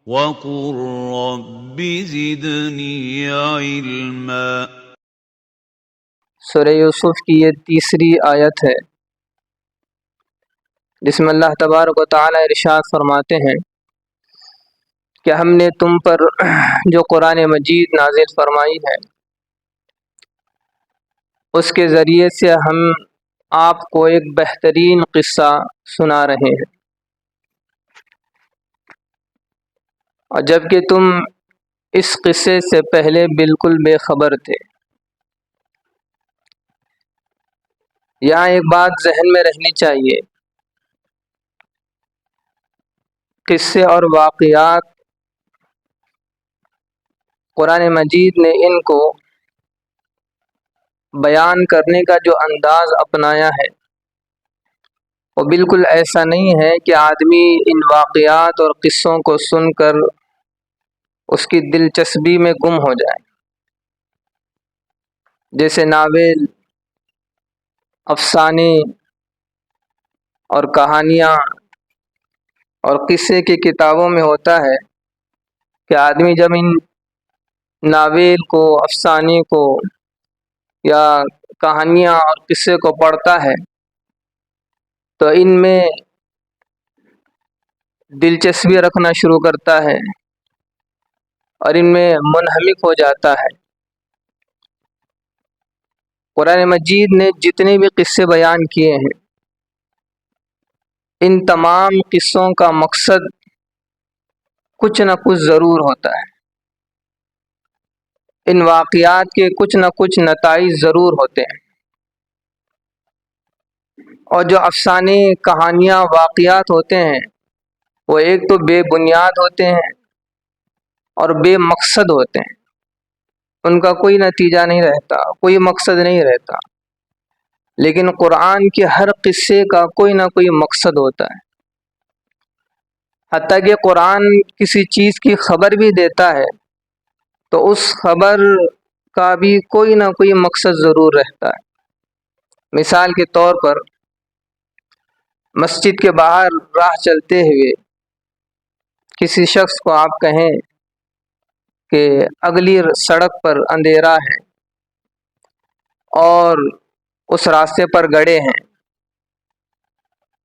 وَقُل رَّبِّ زِدْنِي عِلْمًا۔ سورہ یوسف کی یہ تیسری آیت ہے جس میں اللہ تبارک و تعالی ارشاد فرماتے ہیں کہ ہم نے تم پر جو قرآن مجید نازل فرمائی ہے اس کے ذریعے سے ہم آپ کو ایک بہترین قصہ سنا رہے ہیں، اور جبکہ تم اس قصے سے پہلے بالکل بے خبر تھے۔ یہاں ایک بات ذہن میں رہنی چاہیے، قصے اور واقعات قرآن مجید نے ان کو بیان کرنے کا جو انداز اپنایا ہے وہ بالکل ایسا نہیں ہے کہ آدمی ان واقعات اور قصوں کو سن کر اس کی دلچسپی میں گم ہو جائے، جیسے ناول، افسانے اور کہانیاں اور قصے کی کتابوں میں ہوتا ہے کہ آدمی جب ان ناول کو، افسانے کو یا کہانیاں اور قصے کو پڑھتا ہے تو ان میں دلچسپی رکھنا شروع کرتا ہے اور ان میں منہمک ہو جاتا ہے۔ قرآن مجید نے جتنے بھی قصے بیان کیے ہیں ان تمام قصوں کا مقصد کچھ نہ کچھ ضرور ہوتا ہے، ان واقعات کے کچھ نہ کچھ نتائج ضرور ہوتے ہیں، اور جو افسانے، کہانیاں، واقعات ہوتے ہیں وہ ایک تو بے بنیاد ہوتے ہیں اور بے مقصد ہوتے ہیں، ان کا کوئی نتیجہ نہیں رہتا، کوئی مقصد نہیں رہتا۔ لیکن قرآن کے ہر قصے کا کوئی نہ کوئی مقصد ہوتا ہے، حتیٰ کہ قرآن کسی چیز کی خبر بھی دیتا ہے تو اس خبر کا بھی کوئی نہ کوئی مقصد ضرور رہتا ہے۔ مثال کے طور پر مسجد کے باہر راہ چلتے ہوئے کسی شخص کو آپ کہیں کہ اگلی سڑک پر اندھیرا ہے اور اس راستے پر گڑھے ہیں،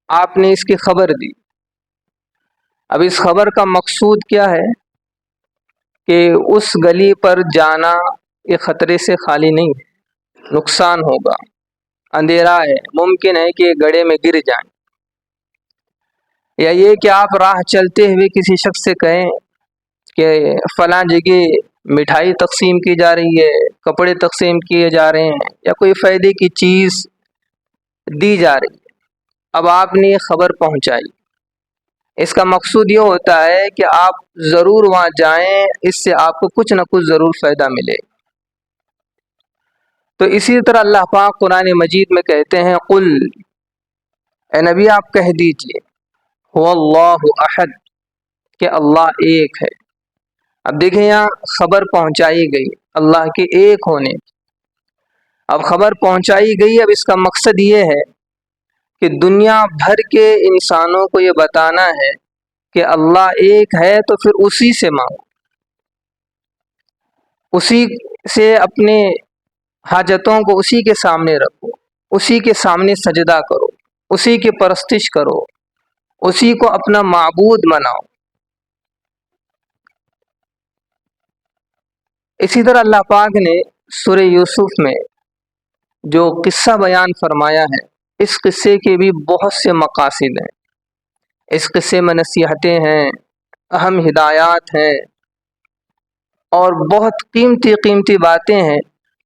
آپ نے اس کی خبر دی۔ اب اس خبر کا مقصود کیا ہے کہ اس گلی پر جانا یہ خطرے سے خالی نہیں ہے، نقصان ہوگا، اندھیرا ہے، ممکن ہے کہ گڑھے میں گر جائیں، یا یہ کہ آپ راہ چلتے ہوئے کسی شخص سے کہیں کہ فلاں جگہ مٹھائی تقسیم کی جا رہی ہے، کپڑے تقسیم کیے جا رہے ہیں، یا کوئی فائدے کی چیز دی جا رہی ہے۔ اب آپ نے یہ خبر پہنچائی، اس کا مقصود یہ ہوتا ہے کہ آپ ضرور وہاں جائیں، اس سے آپ کو کچھ نہ کچھ ضرور فائدہ ملے۔ تو اسی طرح اللہ پاک قرآن مجید میں کہتے ہیں قل، اے نبی آپ کہہ دیجئے، هو اللہ احد، کہ اللہ ایک ہے۔ اب دیکھیں یہاں خبر پہنچائی گئی اللہ کے ایک ہونے کی۔ اب خبر پہنچائی گئی، اب اس کا مقصد یہ ہے کہ دنیا بھر کے انسانوں کو یہ بتانا ہے کہ اللہ ایک ہے، تو پھر اسی سے مانگو، اسی سے اپنے حاجتوں کو اسی کے سامنے رکھو، اسی کے سامنے سجدہ کرو، اسی کی پرستش کرو، اسی کو اپنا معبود بناؤ۔ اسی طرح اللہ پاک نے سورہ یوسف میں جو قصہ بیان فرمایا ہے، اس قصے کے بھی بہت سے مقاصد ہیں، اس قصے میں نصیحتیں ہیں، اہم ہدایات ہیں اور بہت قیمتی قیمتی باتیں ہیں۔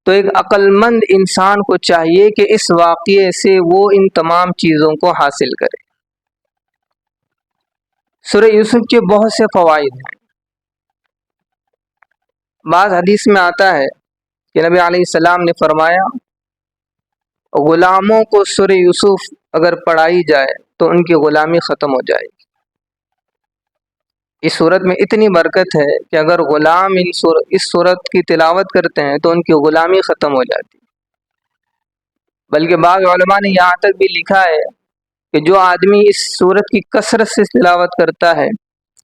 تو ایک عقل مند انسان کو چاہیے کہ اس واقعے سے وہ ان تمام چیزوں کو حاصل کرے۔ سورہ یوسف کے بہت سے فوائد ہیں۔ بعض حدیث میں آتا ہے کہ نبی علیہ السلام نے فرمایا غلاموں کو سورہ یوسف اگر پڑھائی جائے تو ان کی غلامی ختم ہو جائے گی۔ اس صورت میں اتنی برکت ہے کہ اگر غلام اس صورت کی تلاوت کرتے ہیں تو ان کی غلامی ختم ہو جاتی۔ بلکہ بعض علماء نے یہاں تک بھی لکھا ہے کہ جو آدمی اس صورت کی کثرت سے تلاوت کرتا ہے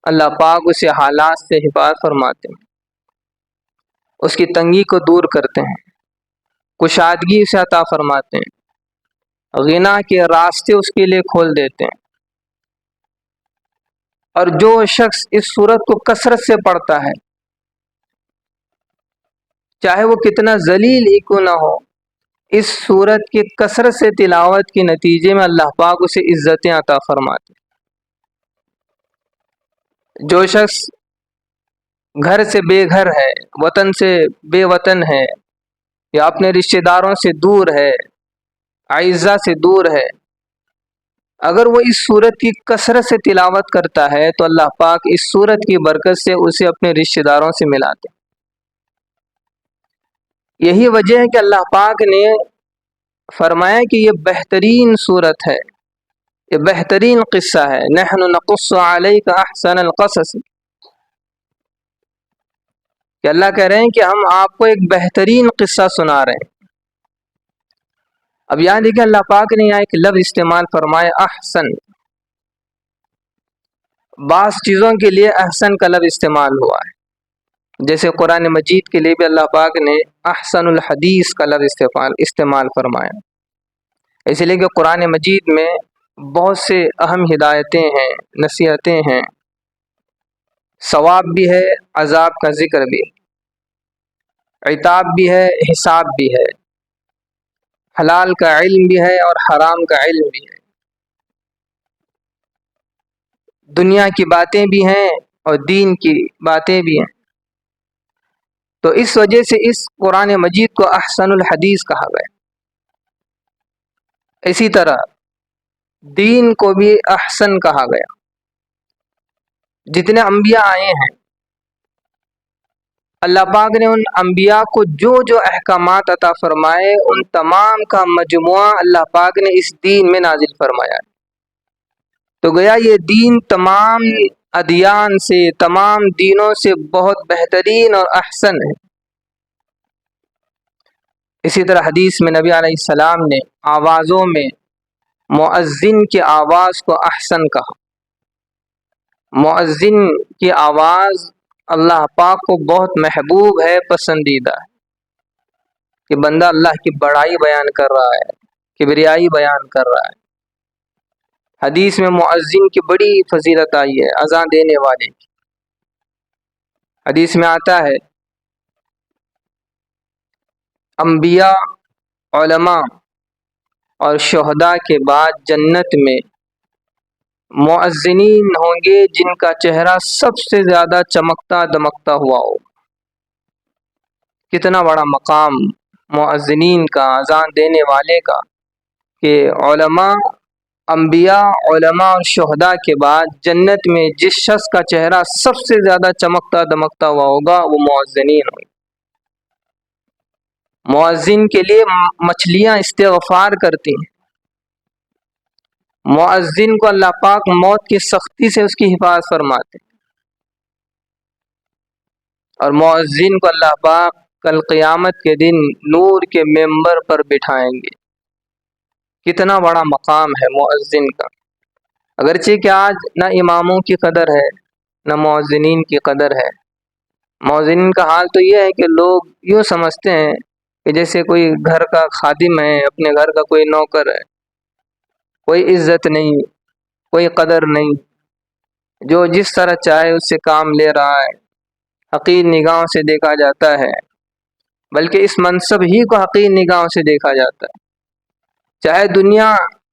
اللہ پاک اسے حالات سے حفاظت فرماتے ہیں، اس کی تنگی کو دور کرتے ہیں، کشادگی سے عطا فرماتے ہیں، غنا کے راستے اس کے لیے کھول دیتے ہیں۔ اور جو شخص اس سورت کو کثرت سے پڑھتا ہے، چاہے وہ کتنا ذلیل ہی کیوں نہ ہو، اس سورت کی کثرت سے تلاوت کے نتیجے میں اللہ پاک اسے عزتیں عطا فرماتے ہیں۔ جو شخص گھر سے بے گھر ہے، وطن سے بے وطن ہے، یا اپنے رشتہ داروں سے دور ہے، اعزہ سے دور ہے، اگر وہ اس سورت کی کثرت سے تلاوت کرتا ہے تو اللہ پاک اس سورت کی برکت سے اسے اپنے رشتہ داروں سے ملاتے ہیں۔ یہی وجہ ہے کہ اللہ پاک نے فرمایا کہ یہ بہترین سورت ہے، یہ بہترین قصہ ہے، نحن نقص علیک احسن القصص، کہ اللہ کہہ رہے ہیں کہ ہم آپ کو ایک بہترین قصہ سنا رہے ہیں۔ اب یہاں دیکھیں اللہ پاک نے یہاں ایک لفظ استعمال فرمایا احسن، بعض چیزوں کے لیے احسن کا لفظ استعمال ہوا ہے، جیسے قرآن مجید کے لیے بھی اللہ پاک نے احسن الحدیث کا لفظ استعمال فرمایا، اس لیے کہ قرآن مجید میں بہت سے اہم ہدایتیں ہیں، نصیحتیں ہیں، ثواب بھی ہے، عذاب کا ذکر بھی ہے، عتاب بھی ہے، حساب بھی ہے، حلال کا علم بھی ہے اور حرام کا علم بھی ہے، دنیا کی باتیں بھی ہیں اور دین کی باتیں بھی ہیں۔ تو اس وجہ سے اس قرآن مجید کو احسن الحدیث کہا گیا۔ اسی طرح دین کو بھی احسن کہا گیا۔ جتنے انبیاء آئے ہیں، اللہ پاک نے ان انبیاء کو جو جو احکامات عطا فرمائے، ان تمام کا مجموعہ اللہ پاک نے اس دین میں نازل فرمایا۔ تو گویا یہ دین تمام ادیان سے، تمام دینوں سے بہت بہترین اور احسن ہے۔ اسی طرح حدیث میں نبی علیہ السلام نے آوازوں میں مؤذن کی آواز کو احسن کہا۔ مؤذن کی آواز اللہ پاک کو بہت محبوب ہے، پسندیدہ ہے، کہ بندہ اللہ کی بڑائی بیان کر رہا ہے، کبریائی بیان کر رہا ہے۔ حدیث میں مؤذن کی بڑی فضیلت آئی ہے، اذان دینے والے کی۔ حدیث میں آتا ہے انبیاء، علماء اور شہداء کے بعد جنت میں مؤذنین ہوں گے جن کا چہرہ سب سے زیادہ چمکتا دمکتا ہوا ہو۔ کتنا بڑا مقام مؤذنین کا، اذان دینے والے کا، کہ علماء، انبیاء، علماء اور شہداء کے بعد جنت میں جس شخص کا چہرہ سب سے زیادہ چمکتا دمکتا ہوا ہوگا وہ مؤذنین ہوں گے۔ مؤذن کے لیے مچھلیاں استغفار کرتی ہیں، مؤذن کو اللہ پاک موت کی سختی سے اس کی حفاظت فرماتے ہیں، اور مؤذن کو اللہ پاک کل قیامت کے دن نور کے ممبر پر بٹھائیں گے۔ کتنا بڑا مقام ہے مؤذن کا۔ اگرچہ کہ آج نہ اماموں کی قدر ہے، نہ مؤذنین کی قدر ہے۔ مؤذنین کا حال تو یہ ہے کہ لوگ یوں سمجھتے ہیں کہ جیسے کوئی گھر کا خادم ہے، اپنے گھر کا کوئی نوکر ہے، کوئی عزت نہیں، کوئی قدر نہیں، جو جس طرح چاہے اس سے کام لے رہا ہے، حقیر نگاہوں سے دیکھا جاتا ہے، بلکہ اس منصب ہی کو حقیر نگاہوں سے دیکھا جاتا ہے۔ چاہے دنیا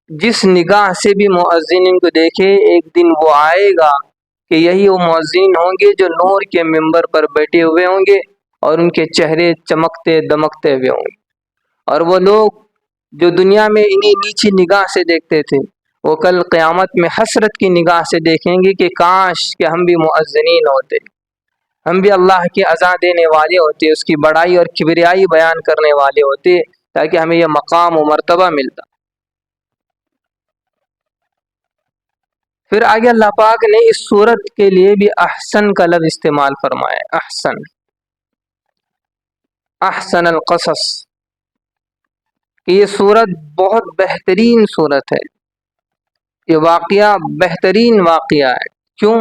جس نگاہ سے بھی مؤذنین کو دیکھے، ایک دن وہ آئے گا کہ یہی وہ مؤذنین ہوں گے جو نور کے ممبر پر بیٹھے ہوئے ہوں گے اور ان کے چہرے چمکتے دمکتے ہوئے ہوں گے، اور وہ لوگ جو دنیا میں انہیں نیچی نگاہ سے دیکھتے تھے، وہ کل قیامت میں حسرت کی نگاہ سے دیکھیں گے کہ کاش کہ ہم بھی مؤذنین ہوتے، ہم بھی اللہ کی اذان دینے والے ہوتے، اس کی بڑائی اور کبریائی بیان کرنے والے ہوتے، تاکہ ہمیں یہ مقام و مرتبہ ملتا۔ پھر آگے اللہ پاک نے اس سورت کے لیے بھی احسن کا لفظ استعمال فرمایا، احسن، احسن القصص، کہ یہ سورت بہت بہترین سورت ہے، یہ واقعہ بہترین واقعہ ہے۔ کیوں؟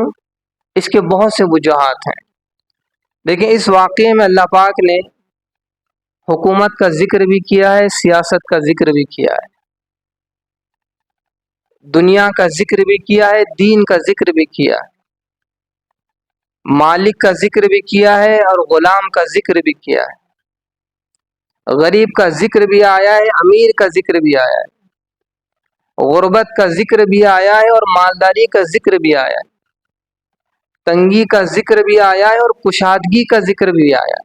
اس کے بہت سے وجوہات ہیں، لیکن اس واقعے میں اللہ پاک نے حکومت کا ذکر بھی کیا ہے، سیاست کا ذکر بھی کیا ہے، دنیا کا ذکر بھی کیا ہے، دین کا ذکر بھی کیا ہے، مالک کا ذکر بھی کیا ہے اور غلام کا ذکر بھی کیا ہے، غریب کا ذکر بھی آیا ہے، امیر کا ذکر بھی آیا ہے، غربت کا ذکر بھی آیا ہے اور مالداری کا ذکر بھی آیا ہے، تنگی کا ذکر بھی آیا ہے اور کشادگی کا ذکر بھی آیا ہے،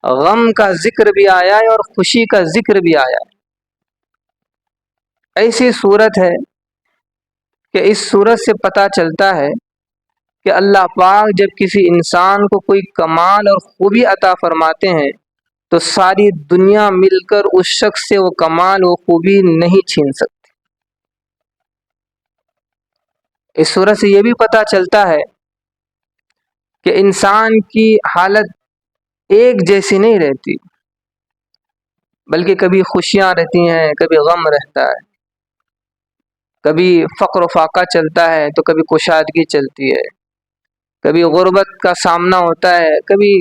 غم کا ذکر بھی آیا ہے اور خوشی کا ذکر بھی آیا ہے۔ ایسی صورت ہے کہ اس صورت سے پتہ چلتا ہے کہ اللہ پاک جب کسی انسان کو کوئی کمال اور خوبی عطا فرماتے ہیں تو ساری دنیا مل کر اس شخص سے وہ کمال و خوبی نہیں چھین سکتی۔ اس صورت سے یہ بھی پتہ چلتا ہے کہ انسان کی حالت ایک جیسی نہیں رہتی، بلکہ کبھی خوشیاں رہتی ہیں، کبھی غم رہتا ہے، کبھی فقر و فاقہ چلتا ہے تو کبھی کشادگی چلتی ہے، کبھی غربت کا سامنا ہوتا ہے، کبھی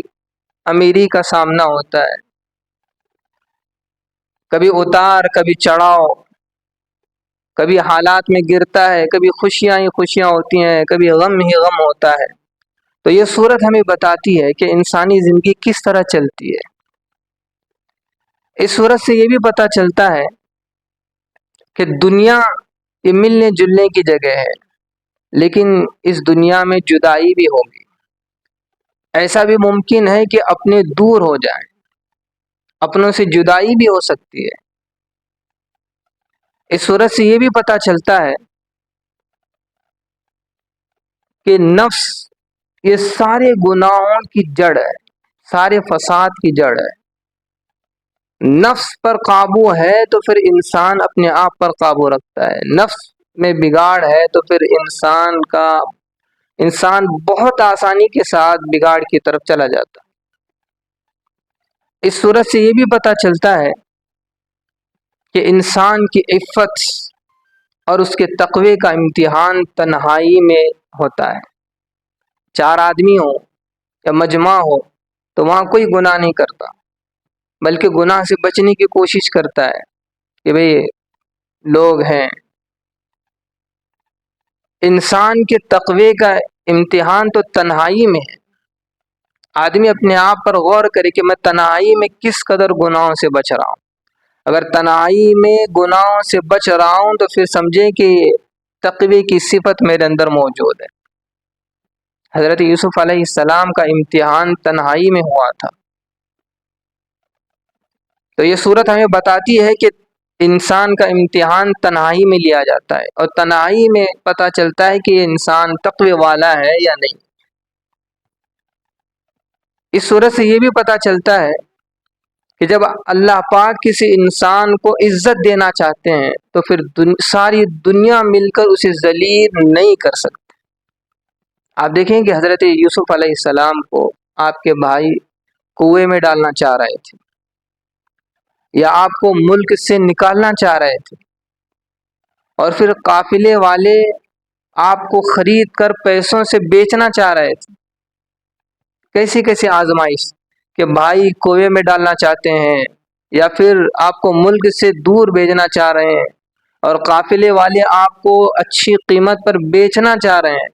امیری کا سامنا ہوتا ہے، کبھی اتار کبھی چڑھاؤ، کبھی حالات میں گرتا ہے، کبھی خوشیاں ہی خوشیاں ہوتی ہیں، کبھی غم ہی غم ہوتا ہے۔ تو یہ صورت ہمیں بتاتی ہے کہ انسانی زندگی کس طرح چلتی ہے۔ اس صورت سے یہ بھی پتہ چلتا ہے کہ دنیا یہ ملنے جلنے کی جگہ ہے، لیکن اس دنیا میں جدائی بھی ہوگی، ایسا بھی ممکن ہے کہ اپنے دور ہو جائیں، اپنوں سے جدائی بھی ہو سکتی ہے۔ اس صورت سے یہ بھی پتہ چلتا ہے کہ نفس یہ سارے گناہوں کی جڑ ہے، سارے فساد کی جڑ ہے۔ نفس پر قابو ہے تو پھر انسان اپنے آپ پر قابو رکھتا ہے، نفس میں بگاڑ ہے تو پھر انسان بہت آسانی کے ساتھ بگاڑ کی طرف چلا جاتا ہے۔ اس صورت سے یہ بھی پتہ چلتا ہے کہ انسان کی عفت اور اس کے تقوی کا امتحان تنہائی میں ہوتا ہے۔ چار آدمی ہو یا مجمع ہو تو وہاں کوئی گناہ نہیں کرتا، بلکہ گناہ سے بچنے کی کوشش کرتا ہے کہ بھئی لوگ ہیں۔ انسان کے تقوی کا امتحان تو تنہائی میں ہے۔ آدمی اپنے آپ پر غور کرے کہ میں تنہائی میں کس قدر گناہوں سے بچ رہا ہوں۔ اگر تنہائی میں گناہوں سے بچ رہا ہوں تو پھر سمجھیں کہ تقوی کی صفت میرے اندر موجود ہے۔ حضرت یوسف علیہ السلام کا امتحان تنہائی میں ہوا تھا۔ تو یہ صورت ہمیں بتاتی ہے کہ انسان کا امتحان تنہائی میں لیا جاتا ہے، اور تنہائی میں پتہ چلتا ہے کہ یہ انسان تقوی والا ہے یا نہیں۔ اس صورت سے یہ بھی پتہ چلتا ہے کہ جب اللہ پاک کسی انسان کو عزت دینا چاہتے ہیں تو پھر ساری دنیا مل کر اسے ذلیل نہیں کر سکتے۔ آپ دیکھیں کہ حضرت یوسف علیہ السلام کو آپ کے بھائی کنویں میں ڈالنا چاہ رہے تھے، یا آپ کو ملک سے نکالنا چاہ رہے تھے، اور پھر قافلے والے آپ کو خرید کر پیسوں سے بیچنا چاہ رہے تھے۔ کیسی کیسی آزمائش کہ بھائی کنویں میں ڈالنا چاہتے ہیں، یا پھر آپ کو ملک سے دور بھیجنا چاہ رہے ہیں، اور قافلے والے آپ کو اچھی قیمت پر بیچنا چاہ رہے ہیں،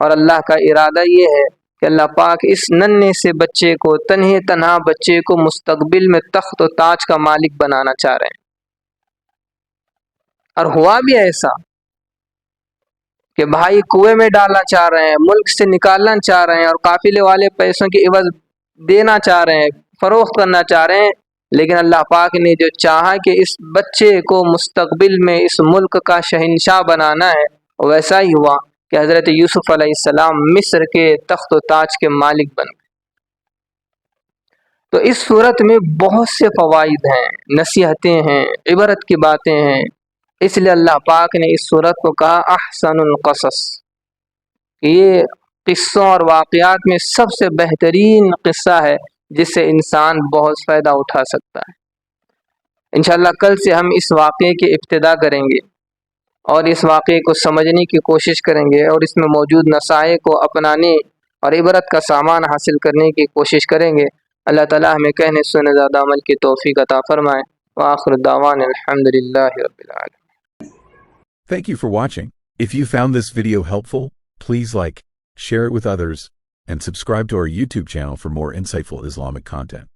اور اللہ کا ارادہ یہ ہے کہ اللہ پاک اس ننھے سے بچے کو، تنہا بچے کو مستقبل میں تخت و تاج کا مالک بنانا چاہ رہے ہیں۔ اور ہوا بھی ایسا کہ بھائی کنویں میں ڈالنا چاہ رہے ہیں، ملک سے نکالنا چاہ رہے ہیں، اور قافلے والے پیسوں کی عوض دینا چاہ رہے ہیں، فروخت کرنا چاہ رہے ہیں، لیکن اللہ پاک نے جو چاہا کہ اس بچے کو مستقبل میں اس ملک کا شہنشاہ بنانا ہے، ویسا ہی ہوا کہ حضرت یوسف علیہ السلام مصر کے تخت و تاج کے مالک بن گئے۔ تو اس صورت میں بہت سے فوائد ہیں، نصیحتیں ہیں، عبرت کی باتیں ہیں۔ اس لیے اللہ پاک نے اس صورت کو کہا احسن القصص، یہ قصوں اور واقعات میں سب سے بہترین قصہ ہے جس سے انسان بہت فائدہ اٹھا سکتا ہے۔ انشاءاللہ کل سے ہم اس واقعے کی ابتدا کریں گے۔ اور اس واقعے کو سمجھنے کی کوشش کریں گے اور اس میں موجود نصائح کو اپنانے اور عبرت کا سامان حاصل کرنے کی کوشش کریں گے، اللہ تعالیٰ ہمیں کہنے سننے زیادہ عمل کی توفیق عطا فرمائے۔ وآخر دعوانا الحمدللہ رب العالمین۔ Thank you for watching. If you found this video helpful, please like, share it with others, and subscribe to our YouTube channel for more insightful Islamic content.